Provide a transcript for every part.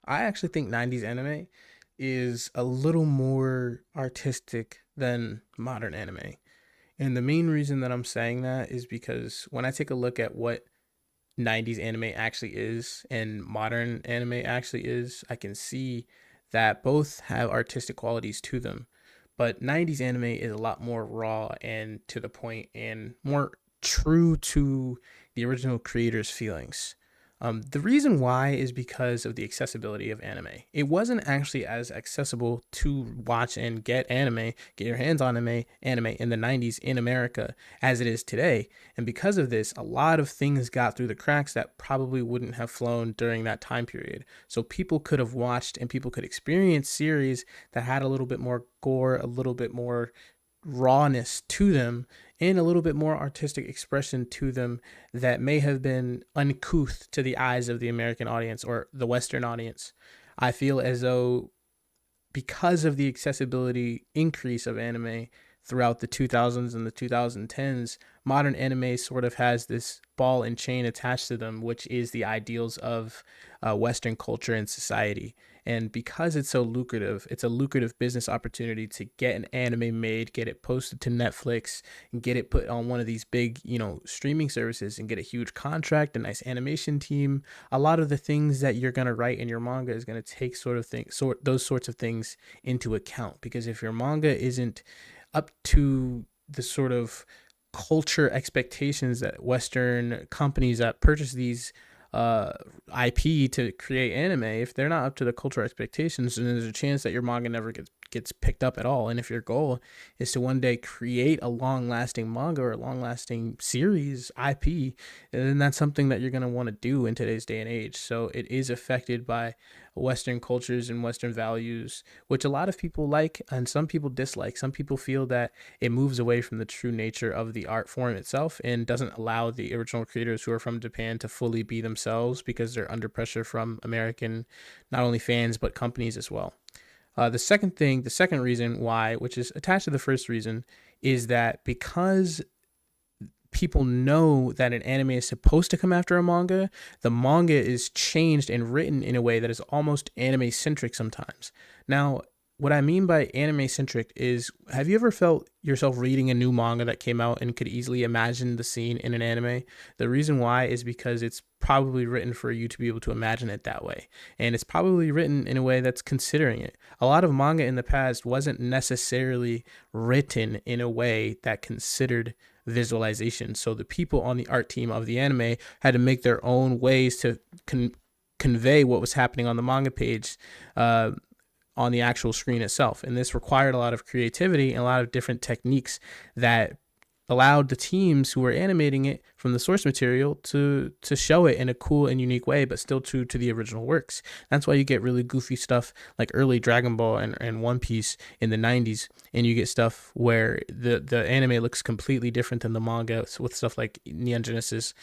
I actually think 90s anime is a little more artistic than modern anime. And the main reason that I'm saying that is because when I take a look at what 90s anime actually is and modern anime actually is, I can see that both have artistic qualities to them. But 90s anime is a lot more raw and to the point and more true to the original creator's feelings. The reason why is because of the accessibility of anime. It wasn't actually as accessible to watch and get your hands on anime in the 90s in America as it is today. And because of this, a lot of things got through the cracks that probably wouldn't have flown during that time period. So people could have watched and people could experience series that had a little bit more gore, a little bit more rawness to them, and a little bit more artistic expression to them that may have been uncouth to the eyes of the American audience or the Western audience. I feel as though because of the accessibility increase of anime throughout the 2000s and the 2010s, modern anime sort of has this ball and chain attached to them, which is the ideals of Western culture and society. And because it's so lucrative, it's a lucrative business opportunity to get an anime made, get it posted to Netflix, and get it put on one of these big, streaming services and get a huge contract, a nice animation team. A lot of the things that you're gonna write in your manga is gonna take those sorts of things into account. Because if your manga isn't up to the sort of culture expectations that Western companies that purchase these uh, IP to create anime, if they're not up to the cultural expectations, then there's a chance that your manga never gets picked up at all. And if your goal is to one day create a long lasting manga or a long lasting series IP, then that's something that you're going to want to do in today's day and age. So it is affected by Western cultures and Western values, which a lot of people like and some people dislike. Some people feel that it moves away from the true nature of the art form itself and doesn't allow the original creators who are from Japan to fully be themselves because they're under pressure from American, not only fans, but companies as well. The second reason why, which is attached to the first reason, is that because people know that an anime is supposed to come after a manga, the manga is changed and written in a way that is almost anime centric sometimes. Now, what I mean by anime centric is have you ever felt yourself reading a new manga that came out and could easily imagine the scene in an anime? The reason why is because it's probably written for you to be able to imagine it that way. And it's probably written in a way that's considering it. A lot of manga in the past wasn't necessarily written in a way that considered visualization. So the people on the art team of the anime had to make their own ways to convey what was happening on the manga page on the actual screen itself. And this required a lot of creativity and a lot of different techniques that allowed the teams who were animating it from the source material to show it in a cool and unique way, but still true to the original works. That's why you get really goofy stuff like early Dragon Ball and One Piece in the 90s, and you get stuff where the anime looks completely different than the manga with stuff like Neon Genesis.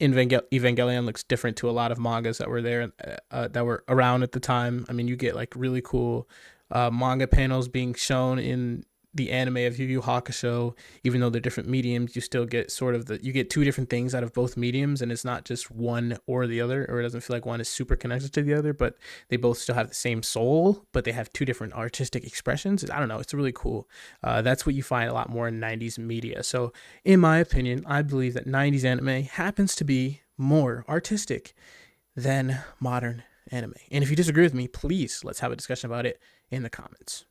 Evangelion looks different to a lot of mangas that were there, that were around at the time. I mean, you get like really cool manga panels being shown in the anime of Yu Yu Hakusho. Even though they're different mediums, you still get sort of you get two different things out of both mediums, and it's not just one or the other, or it doesn't feel like one is super connected to the other, but they both still have the same soul, but they have two different artistic expressions. I don't know, it's really cool. That's what you find a lot more in 90s media. So in my opinion, I believe that 90s anime happens to be more artistic than modern anime. And if you disagree with me, please let's have a discussion about it in the comments.